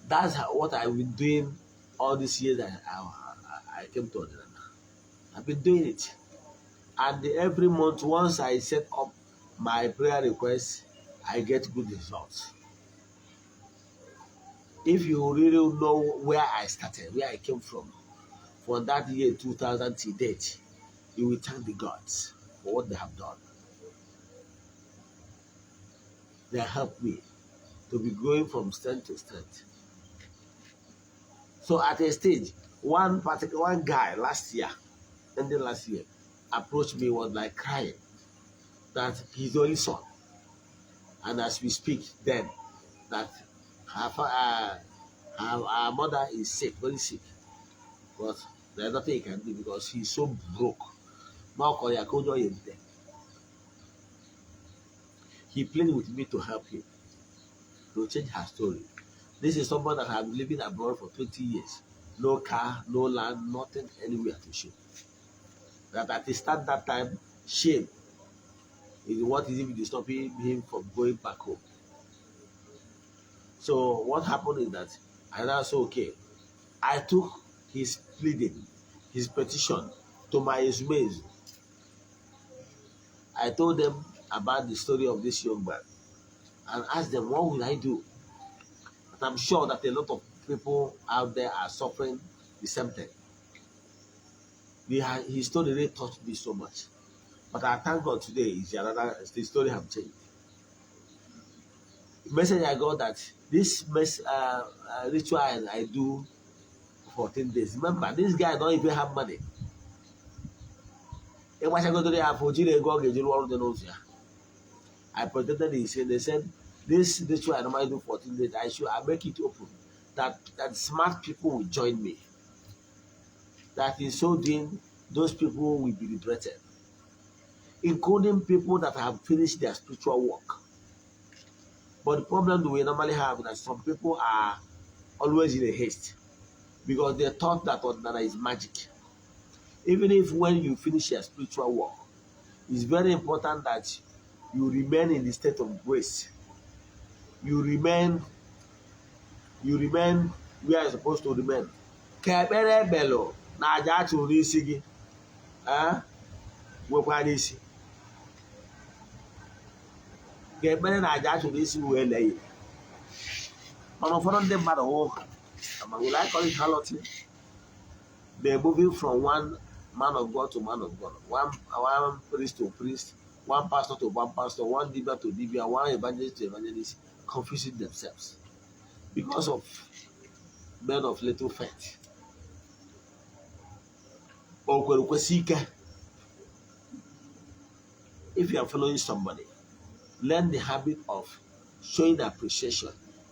That's what I've been doing all these years that I came to Ordinary. I've been doing it. And every month, once I set up my prayer requests, I get good results. If you really know where I started, where I came from that year 2000 to date, you will thank the gods for what they have done. They helped me to be going from strength to strength. So at a stage, one guy last year, approached me, was like crying that his only son, and as we speak, then that her mother is sick, very sick, but there's nothing he can do because he's so broke. He pleaded with me to help him to change her story. This is someone that has been living abroad for 20 years. No car, no land, nothing anywhere to show. That at the start that time, shame is what is even stopping him from going back home. So what happened is that I now said, okay, I took his pleading, his petition to my Ezumezu. I told them about the story of this young man and asked them, what will I do? But I'm sure that a lot of people out there are suffering the same thing. His story really touched me so much. But I thank God today the story have changed. The message I got that this ritual I do 14 days. Remember, this guy don't even have money. I protected his and they said, this ritual I normally do 14 days, I make it open. That smart people will join me. That in so doing, those people will be liberated. Including people that have finished their spiritual work. But the problem we normally have is that some people are always in a haste because they thought that ordinary is magic. Even if when you finish your spiritual work, it's very important that you remain in the state of grace. You remain where you're supposed to remain. Kebere belo na aja tụrụ n'isi gị. Wekwa n'isi. Kebere na aja tụrụ n'isi wee lee ya. Mana ụfọdụ ndị mmadụ ụka. Will I call it harlotry? They're moving from one man of God to man of God, one priest to priest, one pastor to one pastor, one dibia to dibia, one evangelist to evangelist, confusing themselves because of men of little faith. If you are following somebody, learn the habit of showing appreciation.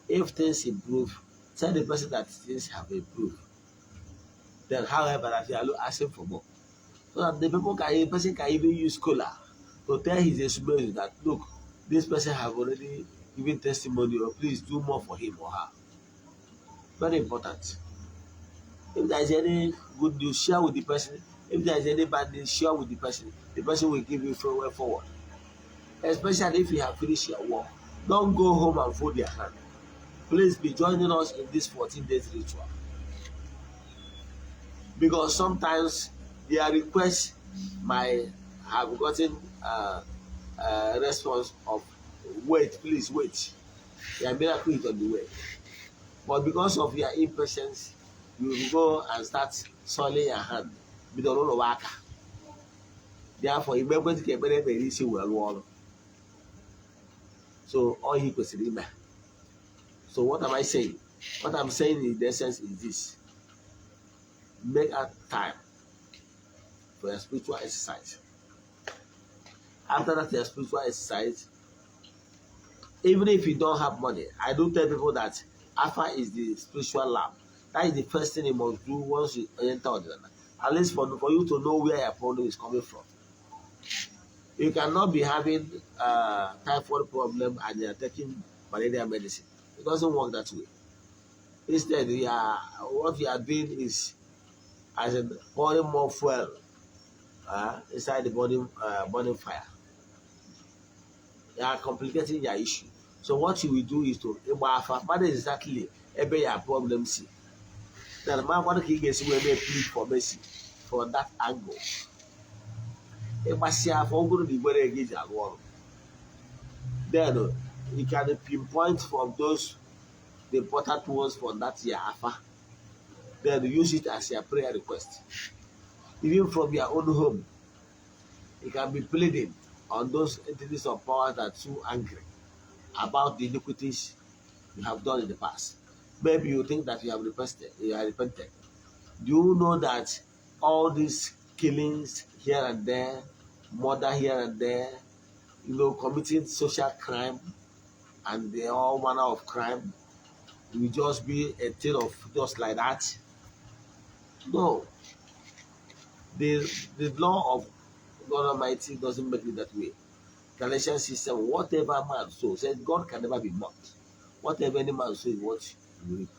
If things improve, tell the person that things have improved. Then, however, that you are asking for more. So that the person can even use cola to tell his Ezumezu that, look, this person have already given testimony, or please do more for him or her. Very important. If there is any good news, share with the person. If there is any bad news, share with the person. The person will give you a way forward. Especially if you have finished your work. Don't go home and fold your hand. please be joining us in this 14 days ritual. Because sometimes their requests might have gotten a response of wait, please wait. Their miracle is on the way. But because of your impatience, you will go and start soiling your hand. Therefore, you may want to get better than this well. So all he could say. So what am I saying? What I'm saying in essence is this: make a time for your spiritual exercise. After that, your spiritual exercise, even if you don't have money, I do tell people that Alpha is the spiritual lab. That is the first thing you must do once you enter Ordinary. At least for you to know where your problem is coming from. You cannot be having a typhoid problem and you are taking malaria medicine. It doesn't work that way. Instead, what you are doing is as in pouring more fuel inside the burning fire. You are complicating your issue. So what you will do is to what exactly every your problem see. Then the man what he gets will plead for mercy from that angle. Then you can pinpoint from those the important ones from that year alpha. Then use it as your prayer request. Even from your own home, you can be pleading on those entities of power that are too angry about the iniquities you have done in the past. Maybe you think that you have repented. Do you know that all these killings here and there, murder here and there, committing social crime and all manner of crime will just be a thing of just like that? No. The law of God Almighty doesn't make it that way. Galatians 6:7, whatever man sows, said God can never be mocked. Whatever any man sows, what you reap.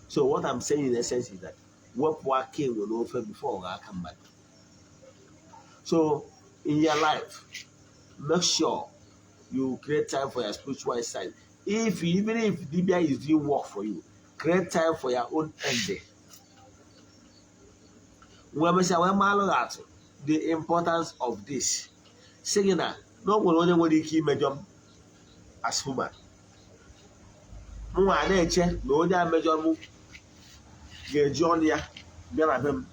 So what I'm saying in essence is that what working will offer before I come back. So in your life, make sure you create time for your spiritual side. Even if Dibia is doing work for you, create time for your own ending. The importance of this. Saying that no one only key major as human. Mwa nature, no other major Jonia, Benabem,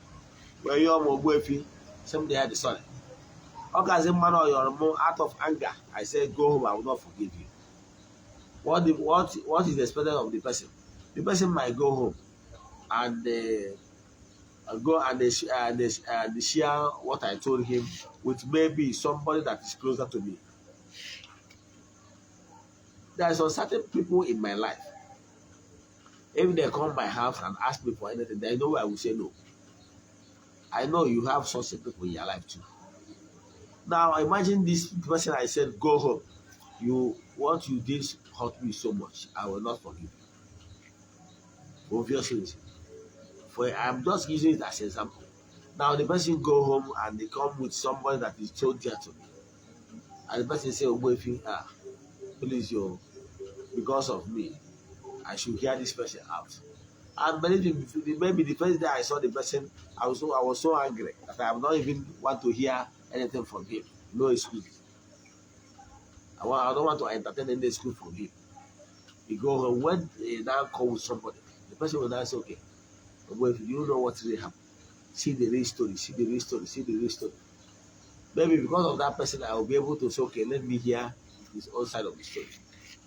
where you're Ogbuefi, someday had the son. Okay, man or you're more out of anger. I said, go home, I will not forgive you. What is the expected of the person? The person might go home and go and share what I told him with maybe somebody that is closer to me. There are some certain people in my life. If they come to my house and ask me for anything, they know I will say no. I know you have such people in your life too. Now imagine this person I said, go home. What you did hurt me so much. I will not forgive you. Obviously. I'm just using it as an example. Now the person go home and they come with somebody that is so dear to me. And the person say, Ogbuefi, please, because of me, I should hear this person out. And maybe the first day I saw the person, I was so angry that I have not even want to hear anything from him. No excuse. I don't want to entertain any excuse from him. He go home, when he now call with somebody, the person will now say, okay, but if you know what really happened, see the real story, see the real story, see the real story. Maybe because of that person, I will be able to say, okay, let me hear his own side of the story.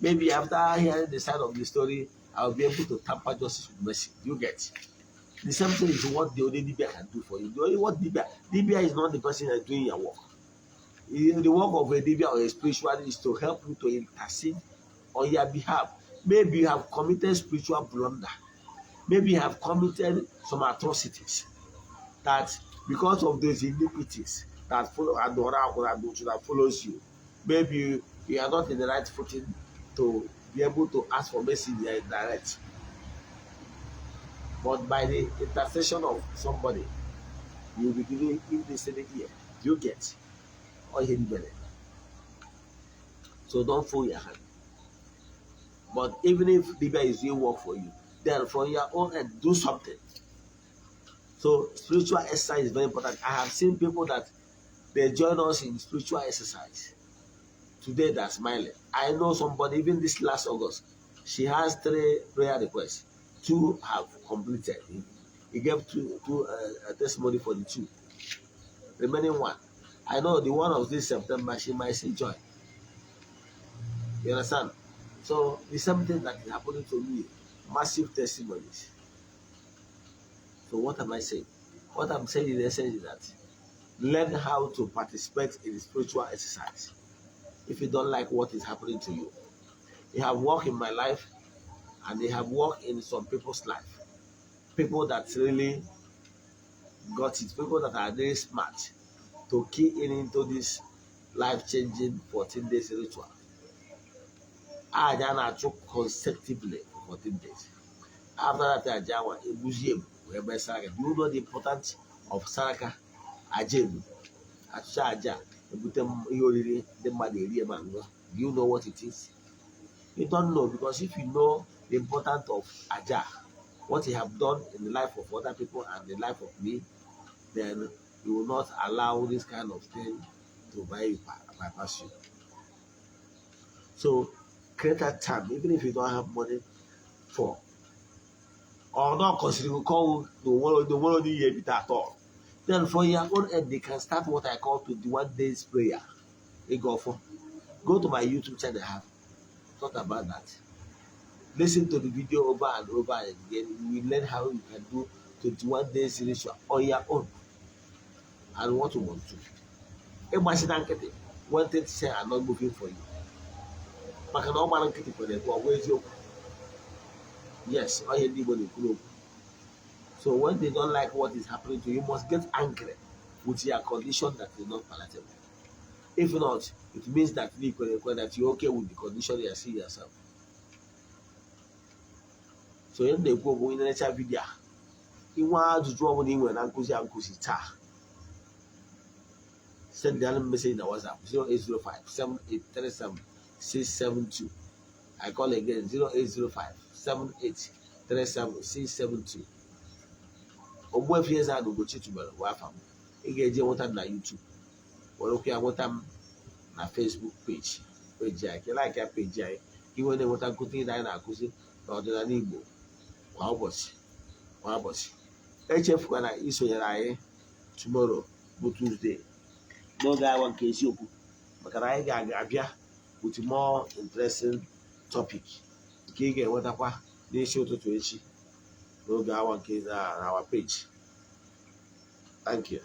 Maybe after hearing the side of the story, I will be able to tamper justice with mercy. You get? The same thing is what the only Dibia can do for you. The only what Dibia is not the person that is doing your work. The work of a Dibia or a spiritualist is to help you to intercede on your behalf. Maybe you have committed spiritual blunder. Maybe you have committed some atrocities that because of those iniquities that follow and that follows you, maybe you are not in the right footing to be able to ask for mercy direct. But by the intercession of somebody, you will be giving him the same ear. You get? So don't fool your hand. But even if Libya is doing work for you, then from your own end, do something. So spiritual exercise is very important. I have seen people that they join us in spiritual exercise. Today they're smiling. I know somebody, even this last August, she has 3 prayer requests. 2 have completed. He gave two testimony for the 2. Remaining 1. I know the one of this September, she might say join. You understand? So the same thing that is happening to me, massive testimonies. So what am I saying? What I'm saying in essence is that learn how to participate in spiritual exercise. If you don't like what is happening to you, you have worked in my life and they have worked in some people's life. People that really got it, people that are very smart to key into this life-changing 14 days ritual. I took consecutively for 14 days. After that, do you know the importance of Saraka? Do you know what it is? You don't know, because if you know the importance of Aja, what he have done in the life of other people and the life of me, then you will not allow this kind of thing to bypass you. So create that time, even if you don't have money for, or not consider call the one of the year at all. Then for your own end, they can start what I call 21 days prayer. Go to my YouTube channel. I have thought about that. Listen to the video over and over again. You will learn how you can do 21 days ritual on your own and what you want to. One thing to say, I'm not moving for you. Yes, so when they don't like what is happening to you, you must get angry with your condition that is not palatable. If not, it means that you're okay with the condition you are seeing yourself. So in the go in the next video, you want to draw money when Uncle tar. Send the message in the WhatsApp 0805 7837 672. I call again 0805 7837 672. Ogbuefi EZE-ANA Ugochi tubelu wafam. Ị ga-eje nweta na YouTube. Were ya nweta m na Facebook page. Page anyị, like ya page anyị. Iwe na-enweta nkụzi anyị na-akụzi n'ọdịnala Igbo kwa ụbọchị. Echefukwana isonyere anyị tomorrow bụ Tuesday n'oge awa nke eziokwu, maka na anyị ga-abịa with more interesting topic nke ị ga-enwetakwa n'isi ụtụtụ echi n'oge awa nke na our page. Thank you.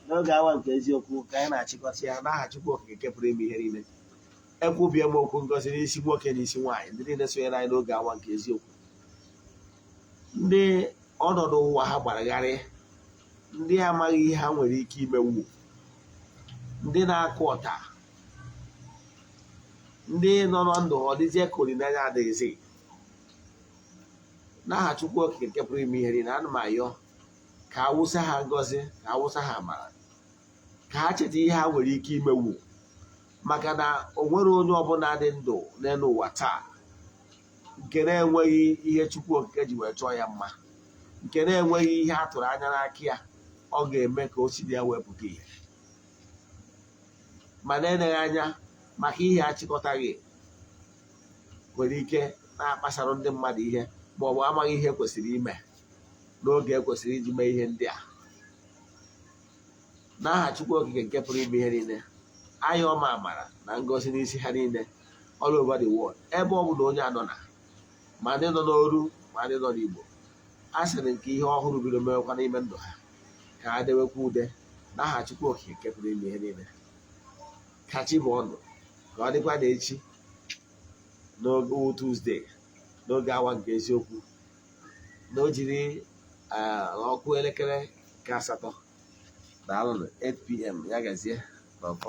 N'oge awa nke eziokwu ka anyị na-achịkọta ya n'aha Chukwu Okike nke pụrụ ime ihe niile. Ekwubie m okwu ngozi n'isi nwoke na isi nwaanyị, ndị niile sonyere anyị n'oge awa nke eziokwu, ndị ọnọdụ ụwa ha gbaragharị, ndị amaghị ihe ha nwere ike imewu, ndị na-akụ ọta, ndị nọ na ndụ ọ dịzie ka olileanya adịghịzi. N'aha Chukwu Okike nke pụrụ ime ihe niile, ana m ayọ ka awụsa ha ngọzi, ka awụsa ha amara, ka ha cheta ihe ha nwere ike imewu, maka na o nwere onye ọbụla dị ndụ n'elu ụwa taa nke na-enweghị ihe Chukwu Okike ji wee chọọ ya mma, nke na-enweghị ihe a tụrụ anya n'aka ya ọ ga-eme ka o si dị ya wepụta ihe. Ma na-eleghị anya maka ihe achịkọtaghị nwere ike na-akpasara ndị mmadụ ihe, ma ọ bụ amaghị ihe kwesịrị ime n'oge ekwesịrị iji mee ihe ndị a. N'aha Chukwu Okike nke pụrụ ime ihe niile, anyị ọma amara na ngọzi n'isi ha niile all over the world, ebe ọ bụla onye anọ na, ma ndị nọ n'oru ma ndị nọ n'Igbo. A sịrị nke ihe ọhụrụ bido mewekwa n'ime ndụ ha, ka ha dewekwa ude n'aha Chukwu Okike nke pụrụ ime ihe niile. Ka chi bụ ọnụ, ka ọ dịkwa n'echi n'oge Tuzdee, n'oge awa nke eziokwu, na o jiri ọkụ elekere nke 8 daalụ 8 PM ya gazie n'ọfọ.